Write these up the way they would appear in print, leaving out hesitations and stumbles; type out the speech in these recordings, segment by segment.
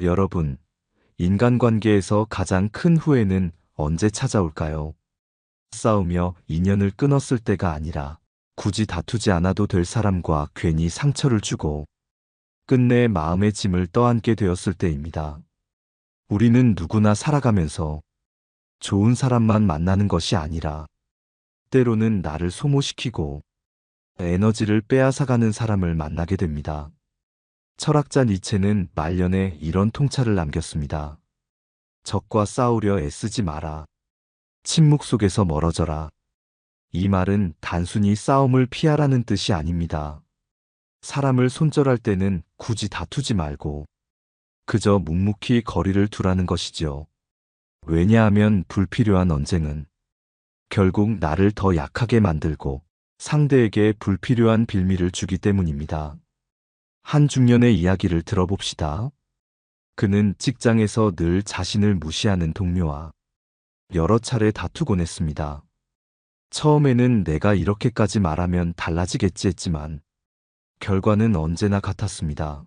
여러분, 인간관계에서 가장 큰 후회는 언제 찾아올까요? 싸우며 인연을 끊었을 때가 아니라 굳이 다투지 않아도 될 사람과 괜히 상처를 주고 끝내 마음의 짐을 떠안게 되었을 때입니다. 우리는 누구나 살아가면서 좋은 사람만 만나는 것이 아니라 때로는 나를 소모시키고 에너지를 빼앗아가는 사람을 만나게 됩니다. 철학자 니체는 말년에 이런 통찰을 남겼습니다. 적과 싸우려 애쓰지 마라. 침묵 속에서 멀어져라. 이 말은 단순히 싸움을 피하라는 뜻이 아닙니다. 사람을 손절할 때는 굳이 다투지 말고 그저 묵묵히 거리를 두라는 것이지요. 왜냐하면 불필요한 언쟁은 결국 나를 더 약하게 만들고 상대에게 불필요한 빌미를 주기 때문입니다. 한 중년의 이야기를 들어봅시다. 그는 직장에서 늘 자신을 무시하는 동료와 여러 차례 다투곤 했습니다. 처음에는 내가 이렇게까지 말하면 달라지겠지 했지만 결과는 언제나 같았습니다.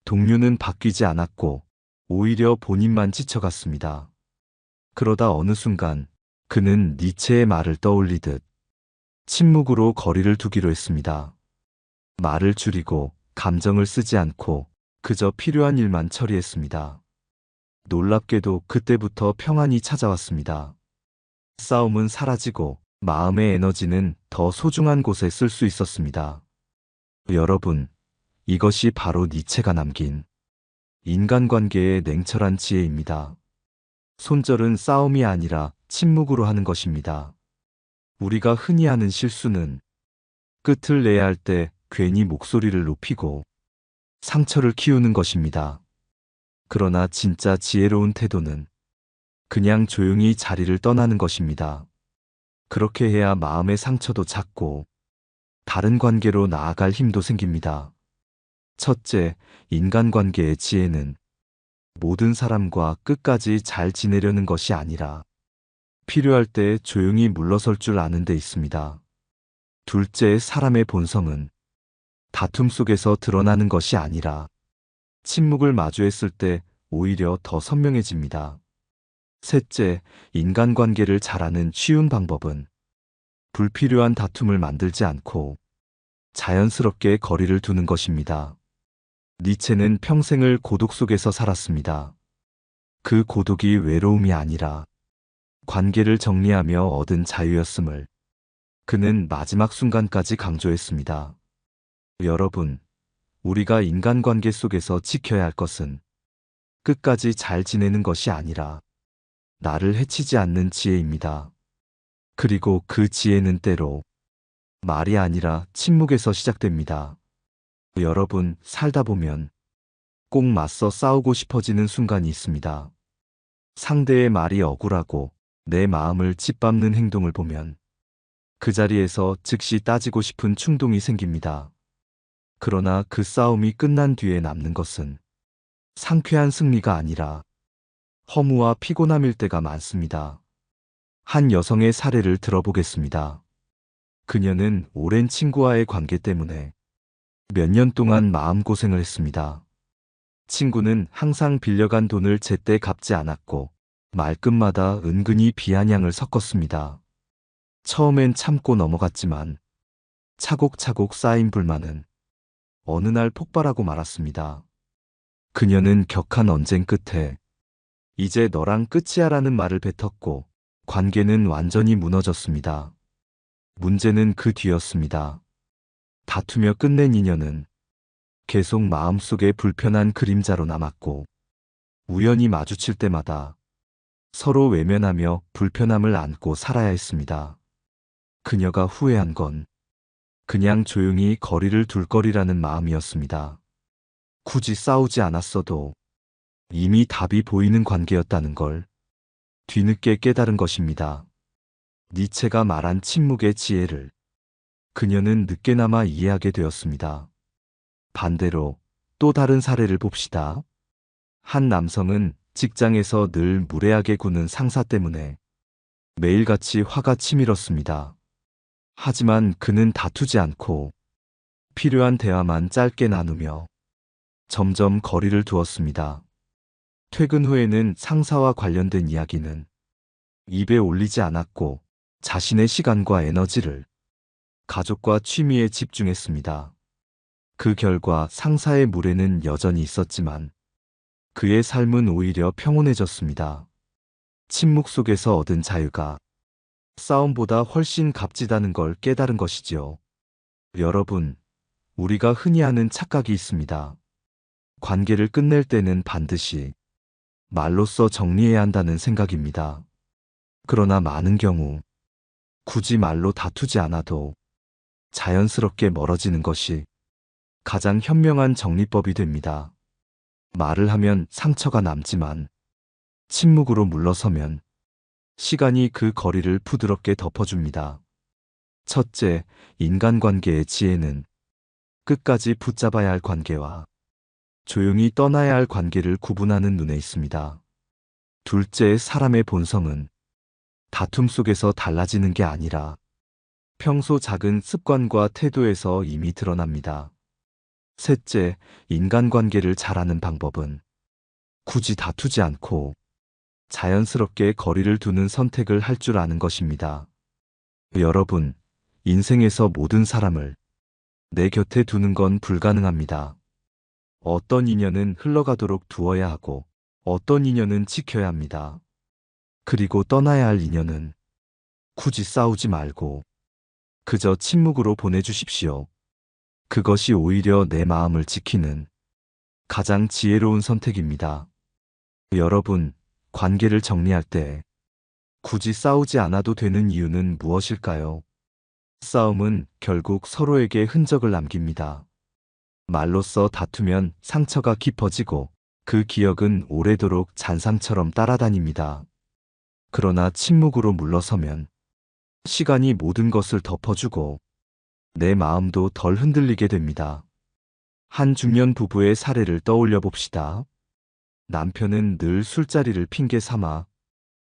동료는 바뀌지 않았고 오히려 본인만 지쳐갔습니다. 그러다 어느 순간 그는 니체의 말을 떠올리듯 침묵으로 거리를 두기로 했습니다. 말을 줄이고 감정을 쓰지 않고 그저 필요한 일만 처리했습니다. 놀랍게도 그때부터 평안이 찾아왔습니다. 싸움은 사라지고 마음의 에너지는 더 소중한 곳에 쓸 수 있었습니다. 여러분, 이것이 바로 니체가 남긴 인간관계의 냉철한 지혜입니다. 손절은 싸움이 아니라 침묵으로 하는 것입니다. 우리가 흔히 하는 실수는 끝을 내야 할 때 괜히 목소리를 높이고 상처를 키우는 것입니다. 그러나 진짜 지혜로운 태도는 그냥 조용히 자리를 떠나는 것입니다. 그렇게 해야 마음의 상처도 작고 다른 관계로 나아갈 힘도 생깁니다. 첫째, 인간관계의 지혜는 모든 사람과 끝까지 잘 지내려는 것이 아니라 필요할 때 조용히 물러설 줄 아는 데 있습니다. 둘째, 사람의 본성은 다툼 속에서 드러나는 것이 아니라 침묵을 마주했을 때 오히려 더 선명해집니다. 셋째, 인간관계를 잘하는 쉬운 방법은 불필요한 다툼을 만들지 않고 자연스럽게 거리를 두는 것입니다. 니체는 평생을 고독 속에서 살았습니다. 그 고독이 외로움이 아니라 관계를 정리하며 얻은 자유였음을 그는 마지막 순간까지 강조했습니다. 여러분, 우리가 인간관계 속에서 지켜야 할 것은 끝까지 잘 지내는 것이 아니라 나를 해치지 않는 지혜입니다. 그리고 그 지혜는 때로 말이 아니라 침묵에서 시작됩니다. 여러분, 살다 보면 꼭 맞서 싸우고 싶어지는 순간이 있습니다. 상대의 말이 억울하고 내 마음을 짓밟는 행동을 보면 그 자리에서 즉시 따지고 싶은 충동이 생깁니다. 그러나 그 싸움이 끝난 뒤에 남는 것은 상쾌한 승리가 아니라 허무와 피곤함일 때가 많습니다. 한 여성의 사례를 들어보겠습니다. 그녀는 오랜 친구와의 관계 때문에 몇 년 동안 마음고생을 했습니다. 친구는 항상 빌려간 돈을 제때 갚지 않았고 말끝마다 은근히 비아냥을 섞었습니다. 처음엔 참고 넘어갔지만 차곡차곡 쌓인 불만은 어느 날 폭발하고 말았습니다. 그녀는 격한 언쟁 끝에 이제 너랑 끝이야라는 말을 뱉었고 관계는 완전히 무너졌습니다. 문제는 그 뒤였습니다. 다투며 끝낸 인연은 계속 마음속에 불편한 그림자로 남았고 우연히 마주칠 때마다 서로 외면하며 불편함을 안고 살아야 했습니다. 그녀가 후회한 건 그냥 조용히 거리를 둘 거리라는 마음이었습니다. 굳이 싸우지 않았어도 이미 답이 보이는 관계였다는 걸 뒤늦게 깨달은 것입니다. 니체가 말한 침묵의 지혜를 그녀는 늦게나마 이해하게 되었습니다. 반대로 또 다른 사례를 봅시다. 한 남성은 직장에서 늘 무례하게 구는 상사 때문에 매일같이 화가 치밀었습니다. 하지만 그는 다투지 않고 필요한 대화만 짧게 나누며 점점 거리를 두었습니다. 퇴근 후에는 상사와 관련된 이야기는 입에 올리지 않았고 자신의 시간과 에너지를 가족과 취미에 집중했습니다. 그 결과 상사의 무례는 여전히 있었지만 그의 삶은 오히려 평온해졌습니다. 침묵 속에서 얻은 자유가 싸움보다 훨씬 값지다는 걸 깨달은 것이지요. 여러분, 우리가 흔히 하는 착각이 있습니다. 관계를 끝낼 때는 반드시 말로써 정리해야 한다는 생각입니다. 그러나 많은 경우 굳이 말로 다투지 않아도 자연스럽게 멀어지는 것이 가장 현명한 정리법이 됩니다. 말을 하면 상처가 남지만 침묵으로 물러서면 시간이 그 거리를 부드럽게 덮어줍니다. 첫째, 인간관계의 지혜는 끝까지 붙잡아야 할 관계와 조용히 떠나야 할 관계를 구분하는 눈에 있습니다. 둘째, 사람의 본성은 다툼 속에서 달라지는 게 아니라 평소 작은 습관과 태도에서 이미 드러납니다. 셋째, 인간관계를 잘하는 방법은 굳이 다투지 않고 자연스럽게 거리를 두는 선택을 할 줄 아는 것입니다. 여러분, 인생에서 모든 사람을 내 곁에 두는 건 불가능합니다. 어떤 인연은 흘러가도록 두어야 하고 어떤 인연은 지켜야 합니다. 그리고 떠나야 할 인연은 굳이 싸우지 말고 그저 침묵으로 보내주십시오. 그것이 오히려 내 마음을 지키는 가장 지혜로운 선택입니다. 여러분, 관계를 정리할 때 굳이 싸우지 않아도 되는 이유는 무엇일까요? 싸움은 결국 서로에게 흔적을 남깁니다. 말로써 다투면 상처가 깊어지고 그 기억은 오래도록 잔상처럼 따라다닙니다. 그러나 침묵으로 물러서면 시간이 모든 것을 덮어주고 내 마음도 덜 흔들리게 됩니다. 한 중년 부부의 사례를 떠올려 봅시다. 남편은 늘 술자리를 핑계 삼아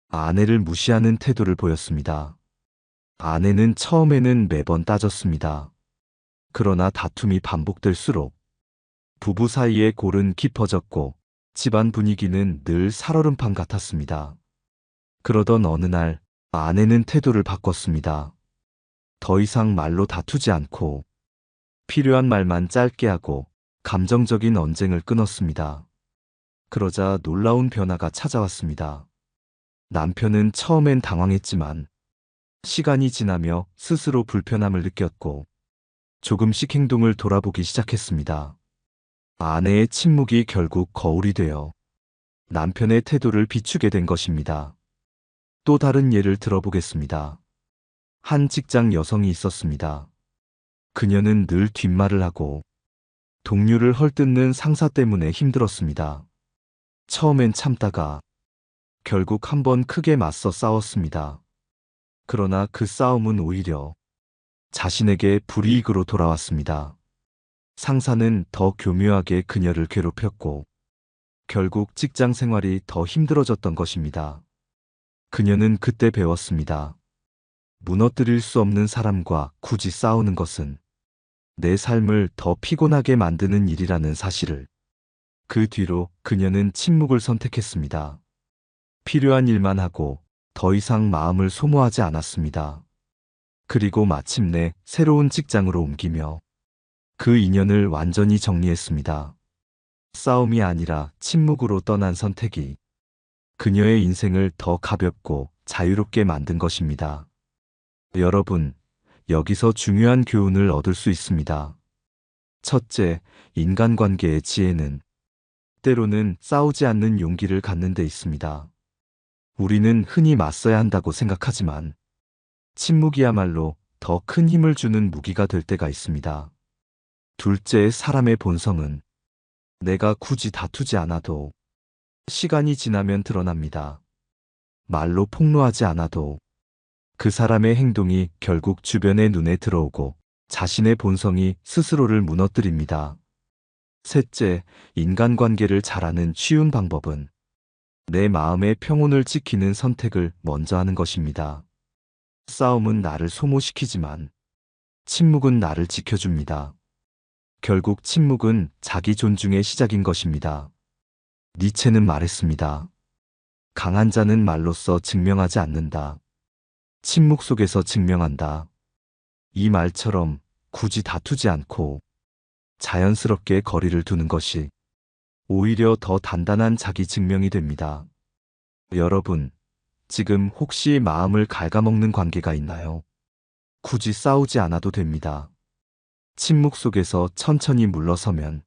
아내를 무시하는 태도를 보였습니다. 아내는 처음에는 매번 따졌습니다. 그러나 다툼이 반복될수록 부부 사이의 골은 깊어졌고 집안 분위기는 늘 살얼음판 같았습니다. 그러던 어느 날 아내는 태도를 바꿨습니다. 더 이상 말로 다투지 않고 필요한 말만 짧게 하고 감정적인 언쟁을 끊었습니다. 그러자 놀라운 변화가 찾아왔습니다. 남편은 처음엔 당황했지만 시간이 지나며 스스로 불편함을 느꼈고 조금씩 행동을 돌아보기 시작했습니다. 아내의 침묵이 결국 거울이 되어 남편의 태도를 비추게 된 것입니다. 또 다른 예를 들어보겠습니다. 한 직장 여성이 있었습니다. 그녀는 늘 뒷말을 하고 동료를 헐뜯는 상사 때문에 힘들었습니다. 처음엔 참다가 결국 한번 크게 맞서 싸웠습니다. 그러나 그 싸움은 오히려 자신에게 불이익으로 돌아왔습니다. 상사는 더 교묘하게 그녀를 괴롭혔고 결국 직장 생활이 더 힘들어졌던 것입니다. 그녀는 그때 배웠습니다. 무너뜨릴 수 없는 사람과 굳이 싸우는 것은 내 삶을 더 피곤하게 만드는 일이라는 사실을. 그 뒤로 그녀는 침묵을 선택했습니다. 필요한 일만 하고 더 이상 마음을 소모하지 않았습니다. 그리고 마침내 새로운 직장으로 옮기며 그 인연을 완전히 정리했습니다. 싸움이 아니라 침묵으로 떠난 선택이 그녀의 인생을 더 가볍고 자유롭게 만든 것입니다. 여러분, 여기서 중요한 교훈을 얻을 수 있습니다. 첫째, 인간관계의 지혜는 때로는 싸우지 않는 용기를 갖는 데 있습니다. 우리는 흔히 맞서야 한다고 생각하지만 침묵이야말로 더 큰 힘을 주는 무기가 될 때가 있습니다. 둘째, 사람의 본성은 내가 굳이 다투지 않아도 시간이 지나면 드러납니다. 말로 폭로하지 않아도 그 사람의 행동이 결국 주변의 눈에 들어오고 자신의 본성이 스스로를 무너뜨립니다. 셋째, 인간관계를 잘하는 쉬운 방법은 내 마음의 평온을 지키는 선택을 먼저 하는 것입니다. 싸움은 나를 소모시키지만 침묵은 나를 지켜줍니다. 결국 침묵은 자기 존중의 시작인 것입니다. 니체는 말했습니다. 강한 자는 말로써 증명하지 않는다. 침묵 속에서 증명한다. 이 말처럼 굳이 다투지 않고 자연스럽게 거리를 두는 것이 오히려 더 단단한 자기 증명이 됩니다. 여러분, 지금 혹시 마음을 갉아먹는 관계가 있나요? 굳이 싸우지 않아도 됩니다. 침묵 속에서 천천히 물러서면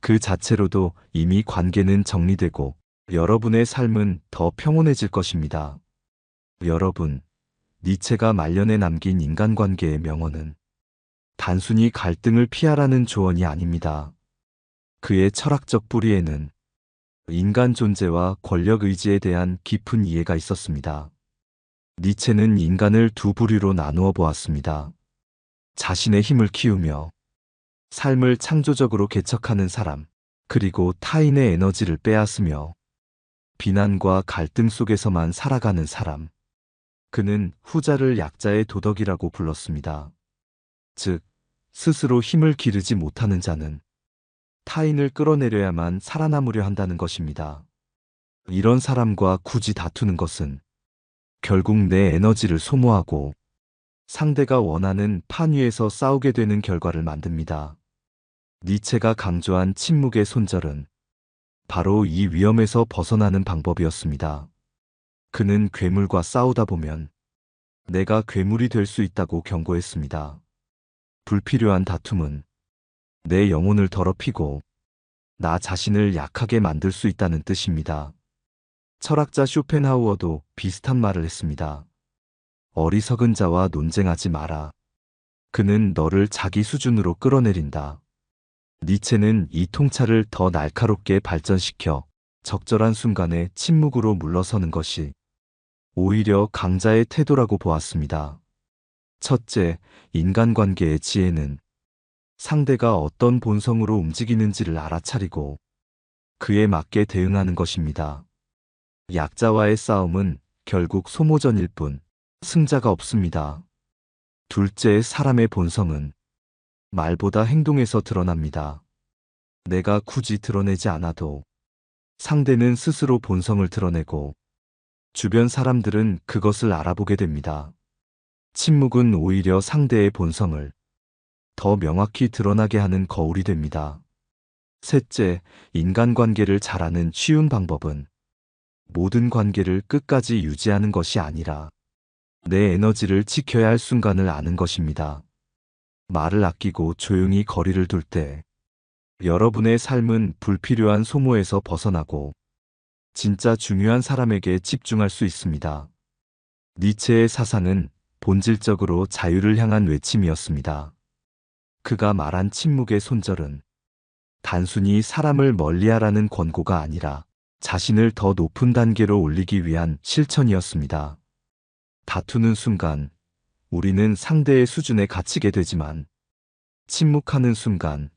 그 자체로도 이미 관계는 정리되고 여러분의 삶은 더 평온해질 것입니다. 여러분, 니체가 말년에 남긴 인간관계의 명언은 단순히 갈등을 피하라는 조언이 아닙니다. 그의 철학적 뿌리에는 인간 존재와 권력 의지에 대한 깊은 이해가 있었습니다. 니체는 인간을 두 부류로 나누어 보았습니다. 자신의 힘을 키우며 삶을 창조적으로 개척하는 사람, 그리고 타인의 에너지를 빼앗으며 비난과 갈등 속에서만 살아가는 사람. 그는 후자를 약자의 도덕이라고 불렀습니다. 즉, 스스로 힘을 기르지 못하는 자는 타인을 끌어내려야만 살아남으려 한다는 것입니다. 이런 사람과 굳이 다투는 것은 결국 내 에너지를 소모하고 상대가 원하는 판 위에서 싸우게 되는 결과를 만듭니다. 니체가 강조한 침묵의 손절은 바로 이 위험에서 벗어나는 방법이었습니다. 그는 괴물과 싸우다 보면 내가 괴물이 될 수 있다고 경고했습니다. 불필요한 다툼은 내 영혼을 더럽히고 나 자신을 약하게 만들 수 있다는 뜻입니다. 철학자 쇼펜하우어도 비슷한 말을 했습니다. 어리석은 자와 논쟁하지 마라. 그는 너를 자기 수준으로 끌어내린다. 니체는 이 통찰을 더 날카롭게 발전시켜 적절한 순간에 침묵으로 물러서는 것이 오히려 강자의 태도라고 보았습니다. 첫째, 인간관계의 지혜는 상대가 어떤 본성으로 움직이는지를 알아차리고 그에 맞게 대응하는 것입니다. 약자와의 싸움은 결국 소모전일 뿐 승자가 없습니다. 둘째, 사람의 본성은 말보다 행동에서 드러납니다. 내가 굳이 드러내지 않아도 상대는 스스로 본성을 드러내고 주변 사람들은 그것을 알아보게 됩니다. 침묵은 오히려 상대의 본성을 더 명확히 드러나게 하는 거울이 됩니다. 셋째, 인간관계를 잘하는 쉬운 방법은 모든 관계를 끝까지 유지하는 것이 아니라 내 에너지를 지켜야 할 순간을 아는 것입니다. 말을 아끼고 조용히 거리를 둘 때 여러분의 삶은 불필요한 소모에서 벗어나고 진짜 중요한 사람에게 집중할 수 있습니다. 니체의 사상은 본질적으로 자유를 향한 외침이었습니다. 그가 말한 침묵의 손절은 단순히 사람을 멀리하라는 권고가 아니라 자신을 더 높은 단계로 올리기 위한 실천이었습니다. 다투는 순간 우리는 상대의 수준에 갇히게 되지만 침묵하는 순간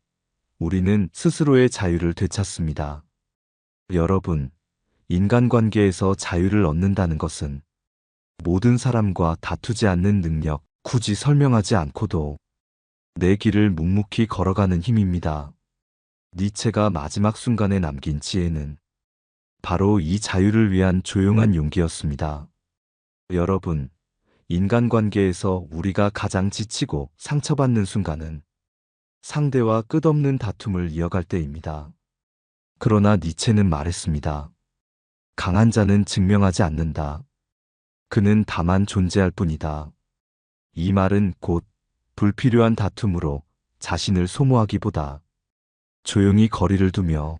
우리는 스스로의 자유를 되찾습니다. 여러분, 인간관계에서 자유를 얻는다는 것은 모든 사람과 다투지 않는 능력, 굳이 설명하지 않고도 내 길을 묵묵히 걸어가는 힘입니다. 니체가 마지막 순간에 남긴 지혜는 바로 이 자유를 위한 조용한 용기였습니다. 여러분, 인간관계에서 우리가 가장 지치고 상처받는 순간은 상대와 끝없는 다툼을 이어갈 때입니다. 그러나 니체는 말했습니다. 강한 자는 증명하지 않는다. 그는 다만 존재할 뿐이다. 이 말은 곧 불필요한 다툼으로 자신을 소모하기보다 조용히 거리를 두며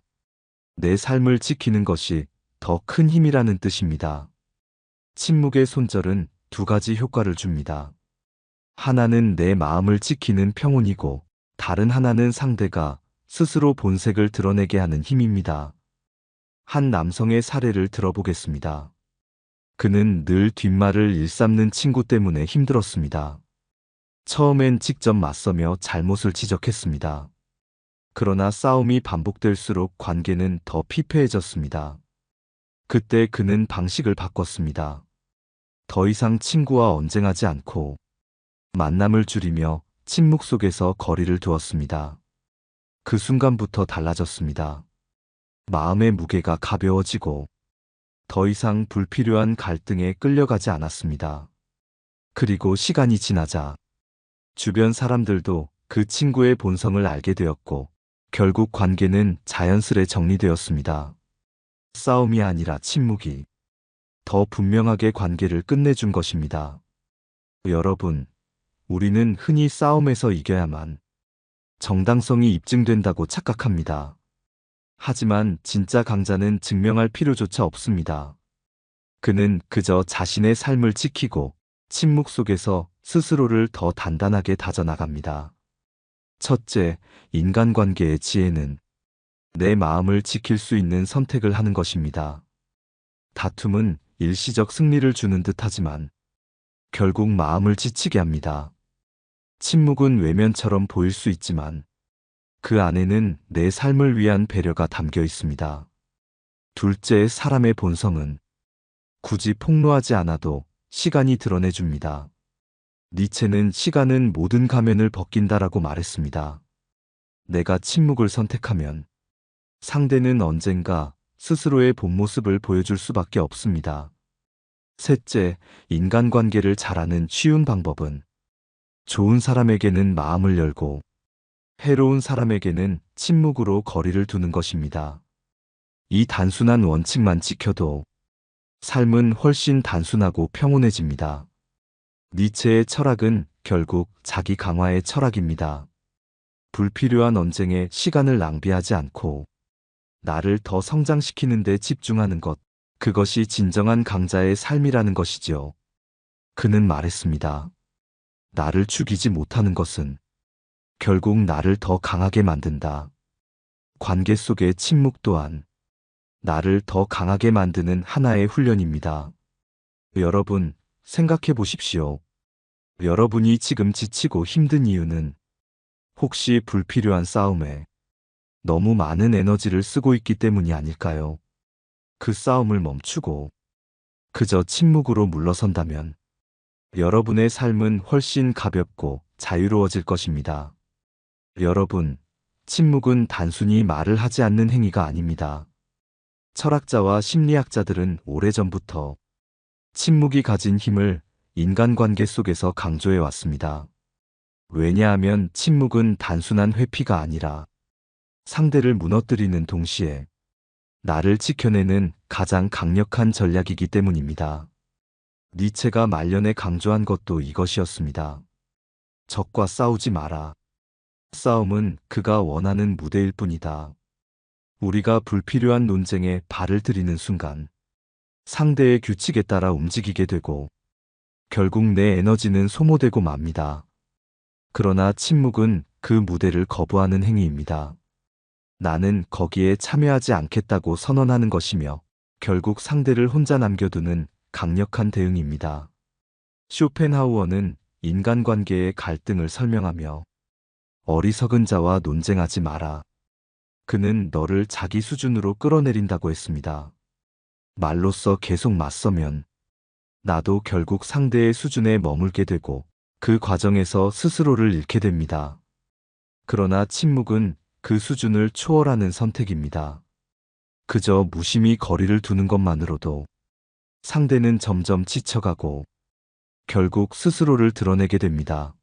내 삶을 지키는 것이 더 큰 힘이라는 뜻입니다. 침묵의 손절은 두 가지 효과를 줍니다. 하나는 내 마음을 지키는 평온이고 다른 하나는 상대가 스스로 본색을 드러내게 하는 힘입니다. 한 남성의 사례를 들어보겠습니다. 그는 늘 뒷말을 일삼는 친구 때문에 힘들었습니다. 처음엔 직접 맞서며 잘못을 지적했습니다. 그러나 싸움이 반복될수록 관계는 더 피폐해졌습니다. 그때 그는 방식을 바꿨습니다. 더 이상 친구와 언쟁하지 않고 만남을 줄이며 침묵 속에서 거리를 두었습니다. 그 순간부터 달라졌습니다. 마음의 무게가 가벼워지고 더 이상 불필요한 갈등에 끌려가지 않았습니다. 그리고 시간이 지나자 주변 사람들도 그 친구의 본성을 알게 되었고 결국 관계는 자연스레 정리되었습니다. 싸움이 아니라 침묵이 더 분명하게 관계를 끝내준 것입니다. 여러분, 우리는 흔히 싸움에서 이겨야만 정당성이 입증된다고 착각합니다. 하지만 진짜 강자는 증명할 필요조차 없습니다. 그는 그저 자신의 삶을 지키고 침묵 속에서 스스로를 더 단단하게 다져나갑니다. 첫째, 인간관계의 지혜는 내 마음을 지킬 수 있는 선택을 하는 것입니다. 다툼은 일시적 승리를 주는 듯하지만 결국 마음을 지치게 합니다. 침묵은 외면처럼 보일 수 있지만 그 안에는 내 삶을 위한 배려가 담겨 있습니다. 둘째, 사람의 본성은 굳이 폭로하지 않아도 시간이 드러내줍니다. 니체는 시간은 모든 가면을 벗긴다라고 말했습니다. 내가 침묵을 선택하면 상대는 언젠가 스스로의 본 모습을 보여줄 수밖에 없습니다. 셋째, 인간관계를 잘하는 쉬운 방법은 좋은 사람에게는 마음을 열고 해로운 사람에게는 침묵으로 거리를 두는 것입니다. 이 단순한 원칙만 지켜도 삶은 훨씬 단순하고 평온해집니다. 니체의 철학은 결국 자기 강화의 철학입니다. 불필요한 언쟁에 시간을 낭비하지 않고 나를 더 성장시키는 데 집중하는 것, 그것이 진정한 강자의 삶이라는 것이지요. 그는 말했습니다. 나를 죽이지 못하는 것은 결국 나를 더 강하게 만든다. 관계 속의 침묵 또한 나를 더 강하게 만드는 하나의 훈련입니다. 여러분, 생각해 보십시오. 여러분이 지금 지치고 힘든 이유는 혹시 불필요한 싸움에 너무 많은 에너지를 쓰고 있기 때문이 아닐까요? 그 싸움을 멈추고 그저 침묵으로 물러선다면 여러분의 삶은 훨씬 가볍고 자유로워질 것입니다. 여러분, 침묵은 단순히 말을 하지 않는 행위가 아닙니다. 철학자와 심리학자들은 오래전부터 침묵이 가진 힘을 인간관계 속에서 강조해 왔습니다. 왜냐하면 침묵은 단순한 회피가 아니라 상대를 무너뜨리는 동시에 나를 지켜내는 가장 강력한 전략이기 때문입니다. 니체가 말년에 강조한 것도 이것이었습니다. 적과 싸우지 마라. 싸움은 그가 원하는 무대일 뿐이다. 우리가 불필요한 논쟁에 발을 들이는 순간 상대의 규칙에 따라 움직이게 되고 결국 내 에너지는 소모되고 맙니다. 그러나 침묵은 그 무대를 거부하는 행위입니다. 나는 거기에 참여하지 않겠다고 선언하는 것이며 결국 상대를 혼자 남겨두는 강력한 대응입니다. 쇼펜하우어는 인간관계의 갈등을 설명하며 어리석은 자와 논쟁하지 마라. 그는 너를 자기 수준으로 끌어내린다고 했습니다. 말로써 계속 맞서면 나도 결국 상대의 수준에 머물게 되고 그 과정에서 스스로를 잃게 됩니다. 그러나 침묵은 그 수준을 초월하는 선택입니다. 그저 무심히 거리를 두는 것만으로도 상대는 점점 지쳐가고 결국 스스로를 드러내게 됩니다.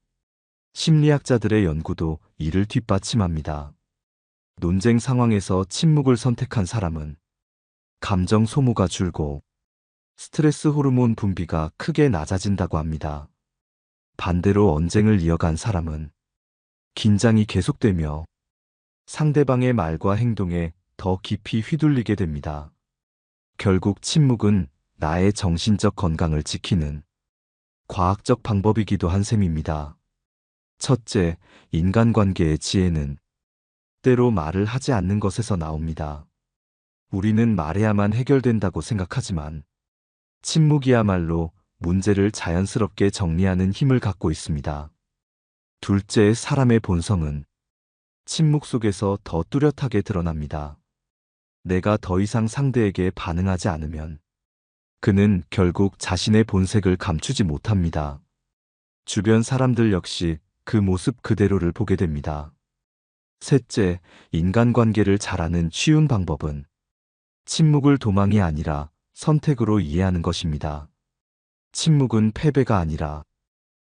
심리학자들의 연구도 이를 뒷받침합니다. 논쟁 상황에서 침묵을 선택한 사람은 감정 소모가 줄고 스트레스 호르몬 분비가 크게 낮아진다고 합니다. 반대로 언쟁을 이어간 사람은 긴장이 계속되며 상대방의 말과 행동에 더 깊이 휘둘리게 됩니다. 결국 침묵은 나의 정신적 건강을 지키는 과학적 방법이기도 한 셈입니다. 첫째, 인간관계의 지혜는 때로 말을 하지 않는 것에서 나옵니다. 우리는 말해야만 해결된다고 생각하지만 침묵이야말로 문제를 자연스럽게 정리하는 힘을 갖고 있습니다. 둘째, 사람의 본성은 침묵 속에서 더 뚜렷하게 드러납니다. 내가 더 이상 상대에게 반응하지 않으면 그는 결국 자신의 본색을 감추지 못합니다. 주변 사람들 역시 그 모습 그대로를 보게 됩니다. 셋째, 인간관계를 잘하는 쉬운 방법은 침묵을 도망이 아니라 선택으로 이해하는 것입니다. 침묵은 패배가 아니라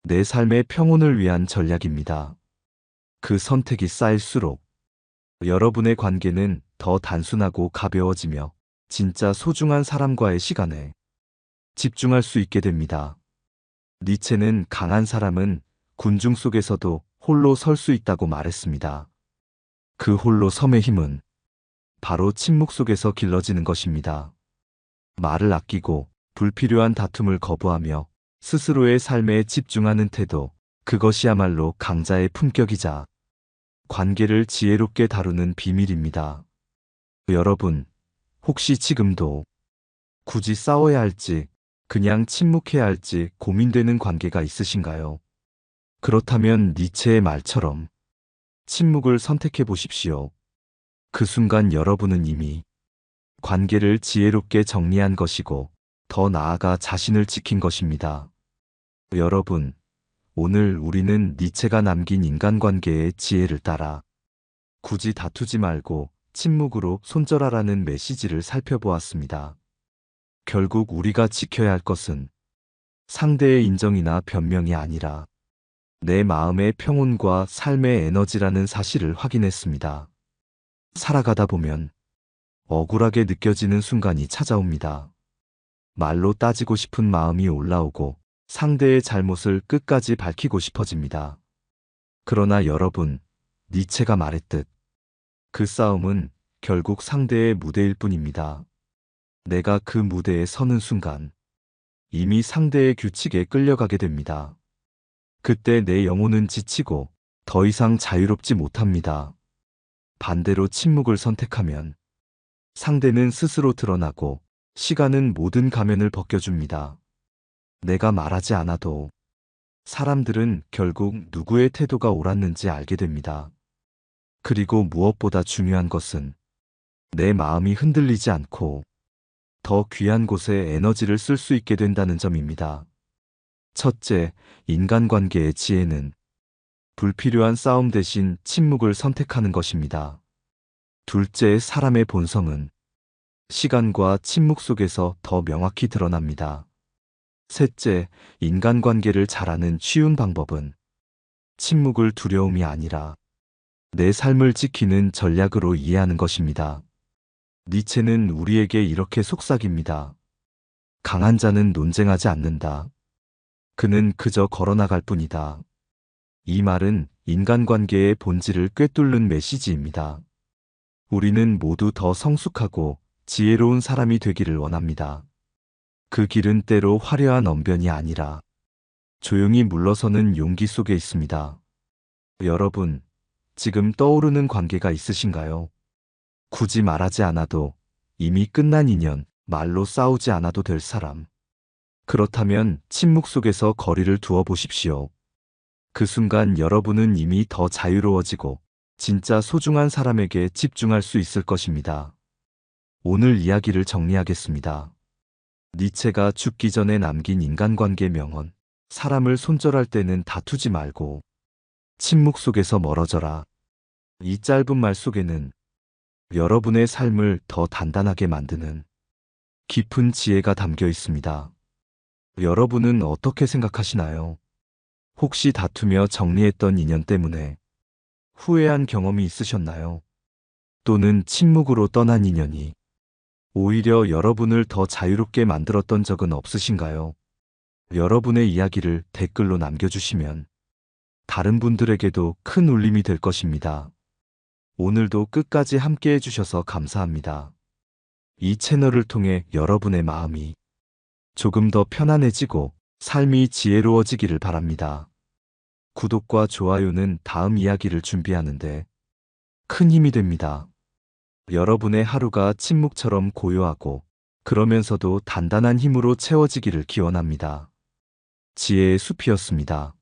내 삶의 평온을 위한 전략입니다. 그 선택이 쌓일수록 여러분의 관계는 더 단순하고 가벼워지며 진짜 소중한 사람과의 시간에 집중할 수 있게 됩니다. 니체는 강한 사람은 군중 속에서도 홀로 설 수 있다고 말했습니다. 그 홀로 섬의 힘은 바로 침묵 속에서 길러지는 것입니다. 말을 아끼고 불필요한 다툼을 거부하며 스스로의 삶에 집중하는 태도, 그것이야말로 강자의 품격이자 관계를 지혜롭게 다루는 비밀입니다. 여러분, 혹시 지금도 굳이 싸워야 할지, 그냥 침묵해야 할지 고민되는 관계가 있으신가요? 그렇다면 니체의 말처럼 침묵을 선택해 보십시오. 그 순간 여러분은 이미 관계를 지혜롭게 정리한 것이고 더 나아가 자신을 지킨 것입니다. 여러분, 오늘 우리는 니체가 남긴 인간관계의 지혜를 따라 굳이 다투지 말고 침묵으로 손절하라는 메시지를 살펴보았습니다. 결국 우리가 지켜야 할 것은 상대의 인정이나 변명이 아니라 내 마음의 평온과 삶의 에너지라는 사실을 확인했습니다. 살아가다 보면 억울하게 느껴지는 순간이 찾아옵니다. 말로 따지고 싶은 마음이 올라오고 상대의 잘못을 끝까지 밝히고 싶어집니다. 그러나 여러분, 니체가 말했듯 그 싸움은 결국 상대의 무대일 뿐입니다. 내가 그 무대에 서는 순간 이미 상대의 규칙에 끌려가게 됩니다. 그때 내 영혼은 지치고 더 이상 자유롭지 못합니다. 반대로 침묵을 선택하면 상대는 스스로 드러나고 시간은 모든 가면을 벗겨줍니다. 내가 말하지 않아도 사람들은 결국 누구의 태도가 옳았는지 알게 됩니다. 그리고 무엇보다 중요한 것은 내 마음이 흔들리지 않고 더 귀한 곳에 에너지를 쓸 수 있게 된다는 점입니다. 첫째, 인간관계의 지혜는 불필요한 싸움 대신 침묵을 선택하는 것입니다. 둘째, 사람의 본성은 시간과 침묵 속에서 더 명확히 드러납니다. 셋째, 인간관계를 잘하는 쉬운 방법은 침묵을 두려움이 아니라 내 삶을 지키는 전략으로 이해하는 것입니다. 니체는 우리에게 이렇게 속삭입니다. 강한 자는 논쟁하지 않는다. 그는 그저 걸어나갈 뿐이다. 이 말은 인간관계의 본질을 꿰뚫는 메시지입니다. 우리는 모두 더 성숙하고 지혜로운 사람이 되기를 원합니다. 그 길은 때로 화려한 언변이 아니라 조용히 물러서는 용기 속에 있습니다. 여러분, 지금 떠오르는 관계가 있으신가요? 굳이 말하지 않아도 이미 끝난 인연, 말로 싸우지 않아도 될 사람. 그렇다면 침묵 속에서 거리를 두어 보십시오. 그 순간 여러분은 이미 더 자유로워지고 진짜 소중한 사람에게 집중할 수 있을 것입니다. 오늘 이야기를 정리하겠습니다. 니체가 죽기 전에 남긴 인간관계 명언, 사람을 손절할 때는 다투지 말고 침묵 속에서 멀어져라. 이 짧은 말 속에는 여러분의 삶을 더 단단하게 만드는 깊은 지혜가 담겨 있습니다. 여러분은 어떻게 생각하시나요? 혹시 다투며 정리했던 인연 때문에 후회한 경험이 있으셨나요? 또는 침묵으로 떠난 인연이 오히려 여러분을 더 자유롭게 만들었던 적은 없으신가요? 여러분의 이야기를 댓글로 남겨주시면 다른 분들에게도 큰 울림이 될 것입니다. 오늘도 끝까지 함께 해주셔서 감사합니다. 이 채널을 통해 여러분의 마음이 조금 더 편안해지고 삶이 지혜로워지기를 바랍니다. 구독과 좋아요는 다음 이야기를 준비하는데 큰 힘이 됩니다. 여러분의 하루가 침묵처럼 고요하고 그러면서도 단단한 힘으로 채워지기를 기원합니다. 지혜의 숲이었습니다.